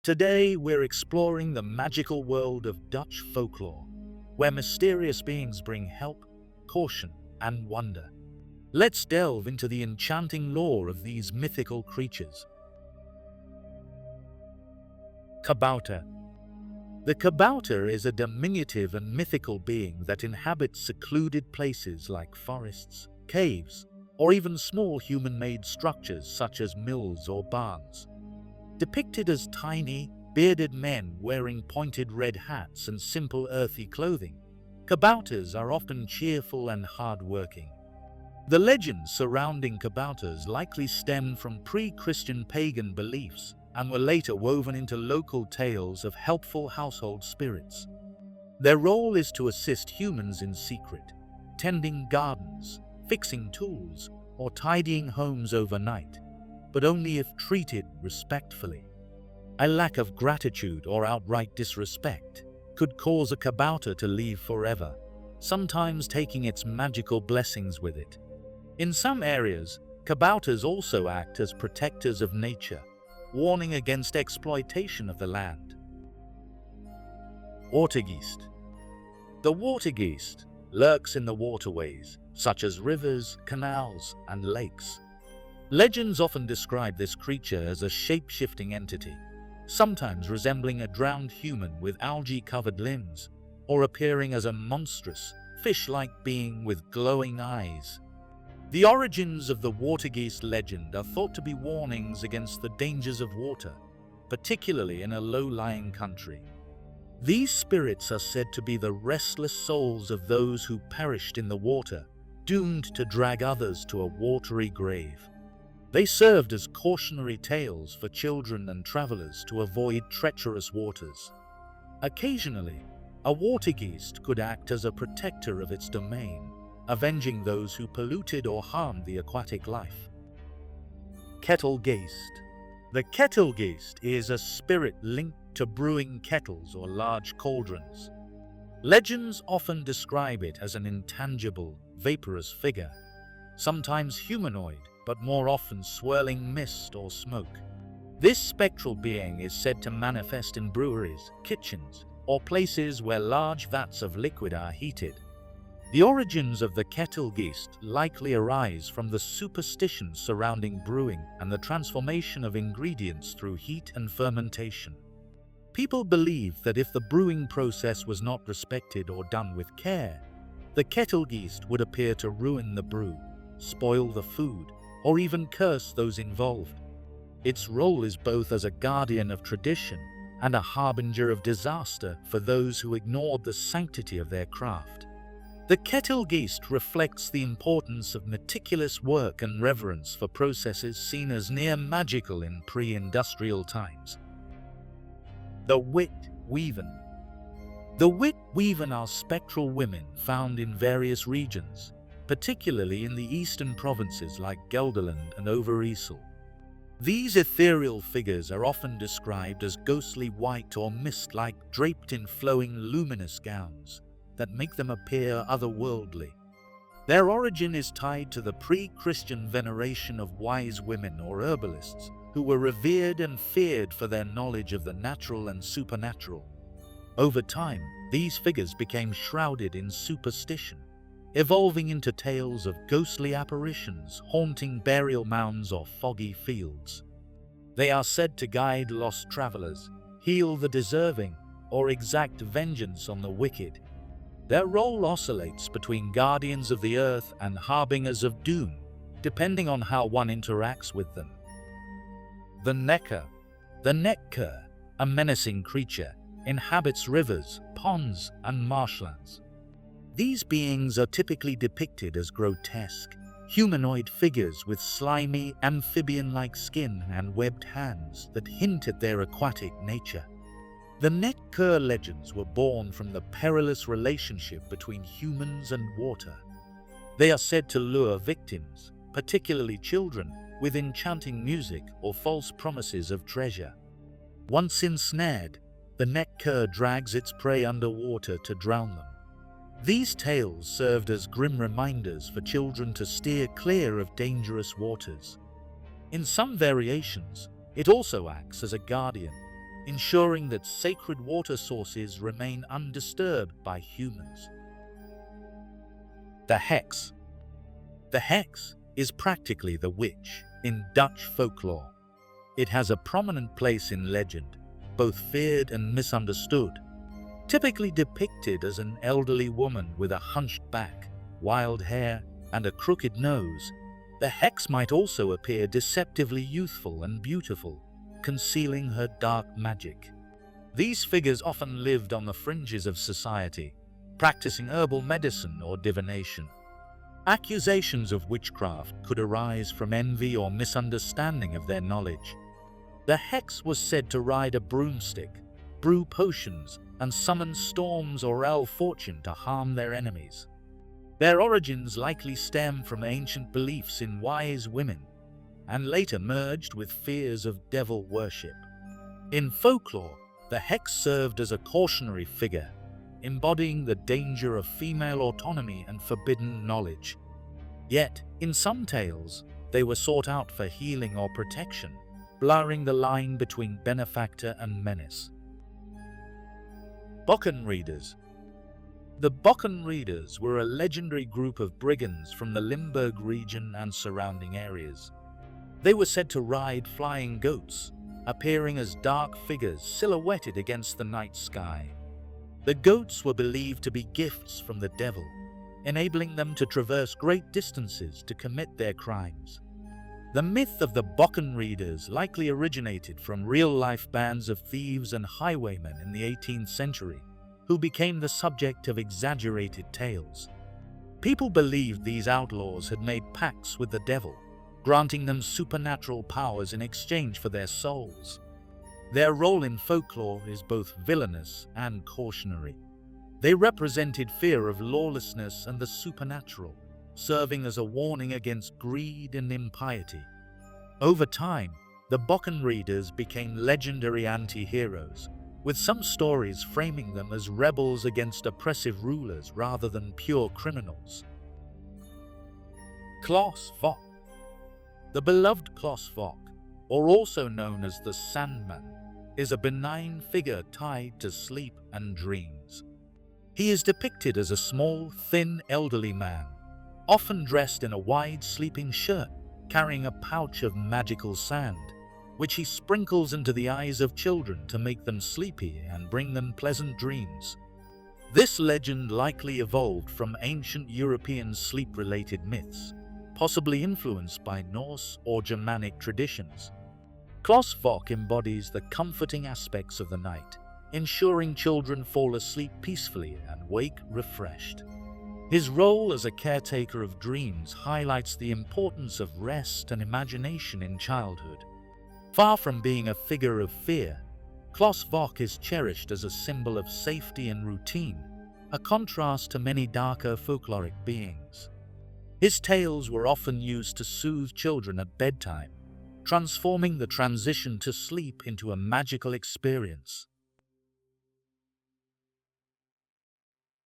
Today we're exploring the magical world of Dutch folklore, where mysterious beings bring help, caution, and wonder. Let's delve into the enchanting lore of these mythical creatures. Kabouter. The kabouter is a diminutive and mythical being that inhabits secluded places like forests, caves, or even small human-made structures such as mills or barns. Depicted as tiny, bearded men wearing pointed red hats and simple earthy clothing, kabouters are often cheerful and hard-working. The legends surrounding kabouters likely stemmed from pre-Christian pagan beliefs and were later woven into local tales of helpful household spirits. Their role is to assist humans in secret, tending gardens, fixing tools, or tidying homes overnight, but only if treated respectfully. A lack of gratitude or outright disrespect could cause a kabouter to leave forever, sometimes taking its magical blessings with it. In some areas, kabouters also act as protectors of nature, warning against exploitation of the land. Watergeest. The watergeest lurks in the waterways, such as rivers, canals, and lakes. Legends often describe this creature as a shape-shifting entity, sometimes resembling a drowned human with algae-covered limbs, or appearing as a monstrous, fish-like being with glowing eyes. The origins of the Watergeest legend are thought to be warnings against the dangers of water, particularly in a low-lying country. These spirits are said to be the restless souls of those who perished in the water, doomed to drag others to a watery grave. They served as cautionary tales for children and travelers to avoid treacherous waters. Occasionally, a watergeest could act as a protector of its domain, avenging those who polluted or harmed the aquatic life. Kettle Gaste. The Ketelgeest is a spirit linked to brewing kettles or large cauldrons. Legends often describe it as an intangible, vaporous figure, sometimes humanoid, but more often swirling mist or smoke. This spectral being is said to manifest in breweries, kitchens, or places where large vats of liquid are heated. The origins of the Ketelgeest likely arise from the superstitions surrounding brewing and the transformation of ingredients through heat and fermentation. People believe that if the brewing process was not respected or done with care, the Ketelgeest would appear to ruin the brew, spoil the food, or even curse those involved. Its role is both as a guardian of tradition and a harbinger of disaster for those who ignored the sanctity of their craft. The Ketelgeest reflects the importance of meticulous work and reverence for processes seen as near magical in pre-industrial times. The Witte Wieven. The Witte Wieven are spectral women found in various regions, particularly in the eastern provinces like Gelderland and Overijssel. These ethereal figures are often described as ghostly white or mist-like, draped in flowing luminous gowns that make them appear otherworldly. Their origin is tied to the pre-Christian veneration of wise women or herbalists who were revered and feared for their knowledge of the natural and supernatural. Over time, these figures became shrouded in superstition, evolving into tales of ghostly apparitions haunting burial mounds or foggy fields. They are said to guide lost travelers, heal the deserving, or exact vengeance on the wicked. Their role oscillates between guardians of the earth and harbingers of doom, depending on how one interacts with them. The Nekker. The Nekker, a menacing creature, inhabits rivers, ponds, and marshlands. These beings are typically depicted as grotesque, humanoid figures with slimy, amphibian-like skin and webbed hands that hint at their aquatic nature. The Nekker legends were born from the perilous relationship between humans and water. They are said to lure victims, particularly children, with enchanting music or false promises of treasure. Once ensnared, the Nekker drags its prey underwater to drown them. These tales served as grim reminders for children to steer clear of dangerous waters. In some variations, it also acts as a guardian, ensuring that sacred water sources remain undisturbed by humans. The Heks. The Heks is practically the witch in Dutch folklore. It has a prominent place in legend, both feared and misunderstood. Typically depicted as an elderly woman with a hunched back, wild hair, and a crooked nose, the Hex might also appear deceptively youthful and beautiful, concealing her dark magic. These figures often lived on the fringes of society, practicing herbal medicine or divination. Accusations of witchcraft could arise from envy or misunderstanding of their knowledge. The Hex was said to ride a broomstick, brew potions, and summon storms or ill fortune to harm their enemies. Their origins likely stem from ancient beliefs in wise women, and later merged with fears of devil worship. In folklore, the Hex served as a cautionary figure, embodying the danger of female autonomy and forbidden knowledge. Yet, in some tales, they were sought out for healing or protection, blurring the line between benefactor and menace. Bokkenrijders. The Bokkenrijders were a legendary group of brigands from the Limburg region and surrounding areas. They were said to ride flying goats, appearing as dark figures silhouetted against the night sky. The goats were believed to be gifts from the devil, enabling them to traverse great distances to commit their crimes. The myth of the Bokkenrijders likely originated from real-life bands of thieves and highwaymen in the 18th century, who became the subject of exaggerated tales. People believed these outlaws had made pacts with the devil, granting them supernatural powers in exchange for their souls. Their role in folklore is both villainous and cautionary. They represented fear of lawlessness and the supernatural, serving as a warning against greed and impiety. Over time, the Bokkenrijders became legendary anti-heroes, with some stories framing them as rebels against oppressive rulers rather than pure criminals. CLAV. The beloved CLAV, or also known as the Sandman, is a benign figure tied to sleep and dreams. He is depicted as a small, thin, elderly man, often dressed in a wide sleeping shirt, carrying a pouch of magical sand, which he sprinkles into the eyes of children to make them sleepy and bring them pleasant dreams. This legend likely evolved from ancient European sleep-related myths, possibly influenced by Norse or Germanic traditions. CLAV embodies the comforting aspects of the night, ensuring children fall asleep peacefully and wake refreshed. His role as a caretaker of dreams highlights the importance of rest and imagination in childhood. Far from being a figure of fear, CLAV is cherished as a symbol of safety and routine, a contrast to many darker folkloric beings. His tales were often used to soothe children at bedtime, transforming the transition to sleep into a magical experience.